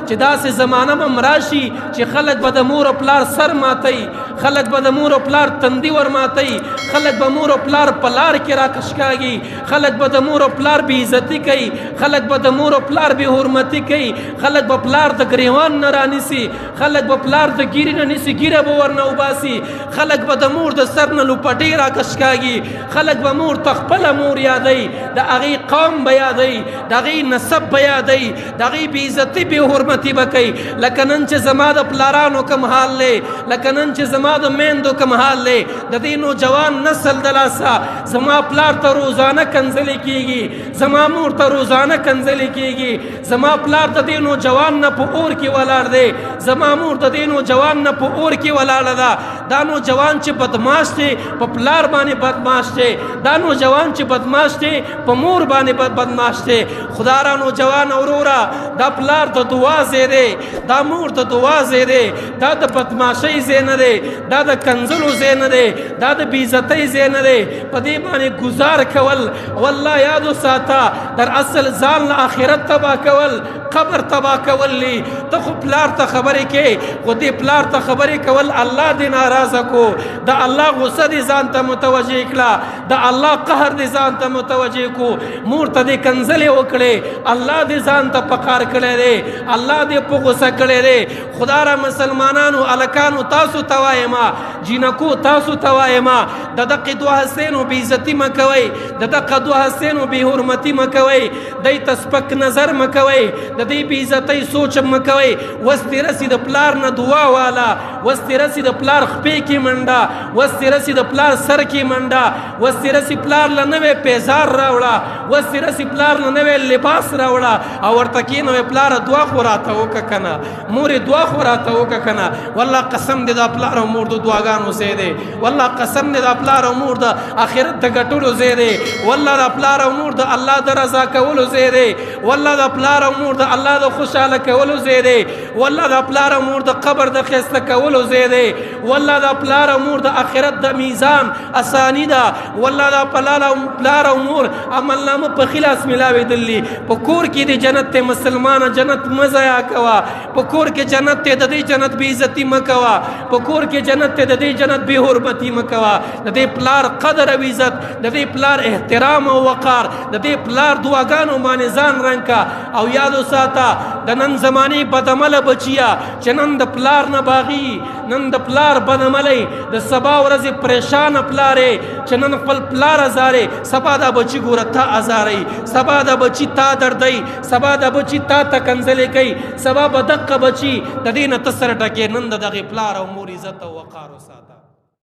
چې داسې زمانه به مراشي چې خلک به د مور او پلار سر ماتي، خلک به د مور او پلار تندي ور ماتي، خلک به مور او پلار په لار کې راکشکاږي، خلک به د مور او پلار بې عزتي کوي، خلک به د مور او پلار بې حرمتي کوي، خلک به پلار د ګریوان نه رانیسي، خلک به پلار د ګیرې نه نیسي ګیره به ورنه وباسي، خلک به د مور د سر نه لوپټې راکشکاږي، خلک به مور ته خپله مور یادوي، د هغې قوم به یادوي، د هغې نسب به یادوي، د هغې بې عزتي بې حرمتي به کوي. لکه نن چې زما د پلارانو کوم حال دی، لکه نن چې زما د میندو کوم حال دی، د دې نوجوان نسل د لاسه زما پلار ته روزانه کنځلې کېږي، زما مور ته روزانه کنځلې کېږي، زما پلار د دې نوجوان نه په اور کې ولاړ دی، زما مور د دې نوجوان نه په اور کې ولاړه ده. دا نوجوان چې بدماش دی په پلار باندې بدماش دی، دا نوجوان چې بدماش دی په مور باندې بدماش دی. خدا را نوجوان اورورا، دا پلار د دعا ځای دی، دا مور د دعا ځای دی، دا د بدماشۍ ځای نه دی، دا د کنځلو ځای نه دی، دا د بې عزتۍ ځای نه دی. په دې باندې ګزار کول والله یاد وساته، در اصل ځان له آخرت تباه کول، قبر تباه کول لی. ته خو پلار ته خبرې کې، خو دې پلار ته خبرې کول الله دې ناراضه کو، د الله غصه دې ځان ته متوجه کړه، د الله قهر دې ځان ته متوجه کو. مور ته دې کنځلې وکړې، الله دې ځان ته پکار کړی دی، الله دې په غصه کړی دی. خدا را مسلمانانو الکانو تاسو ته وایم، جینکو تاسو ته وایم، د دغې دوه هستینو بې عزتي مه کوئ، د دغه دوه هستینو بې حرمتي مه کوئ، دی ته سپک نظر مه کوئ، د دې بې عزتۍ سوچ مه کوئ. وس دې رسي د پلار نه دعا واله، وس دې رسي د پلار خپې کې منډه، وس دې رسي د پلار سر کې منډه، وس دې رسي پلار له نوی پیزار راوړه، وس دې رسي پلار له نوی لباس راوړه، او ورته کښېنوې پلاره دعا خو راته وکړه که نه، مورې دعا خو راته وکړه که نه. والله قسم دې دا پلار او مور د دعاګانو ځای دی، والله قسم دې دا پلار او مور د آخرت د ګټلو ځای دی، والله دا پلار او مور د الله د رضا کولو ځای دی، والله دا پلار او مور د الله د خوشحاله کولو ځای دی، والله دا پلار او مور د قبر د ښایسته کولو ځای دی، والله دا پلار او مور د آخرت د میزان اساني ده، والله دا پلار او مور عملنامه په خلاص ملاوېدلي. په کور کې د جنت ته مسلمانه جنت مه ضایع کوه، په کور کې جنت ته د دې جنت بې عزتي مه کوه، په کور کې جنت ته د دې جنت بې حرمتي مه کوه. د دې پلار قدر او عزت، د دې پلار احترام او وقار، د دې پلار دعاګانو باندې ځان رنګ کا. او یاد وساته د نن زمانې بدعمله بچیا چې نن د پلار نه باغي، نن د پلار بدعملی، د سبا ورځې پریشانه پلارې چې نن خپل پلار ازارې، سبا دا بچي ګوره تا ازارئ، سبا دا بچي تا دردئ، سبا دا بچي تا ته کنځلې کوي، سبا به دقه بچي د دې نه ته سر ټکې. نن د دغې پلار او مور عزت او وقار وساته.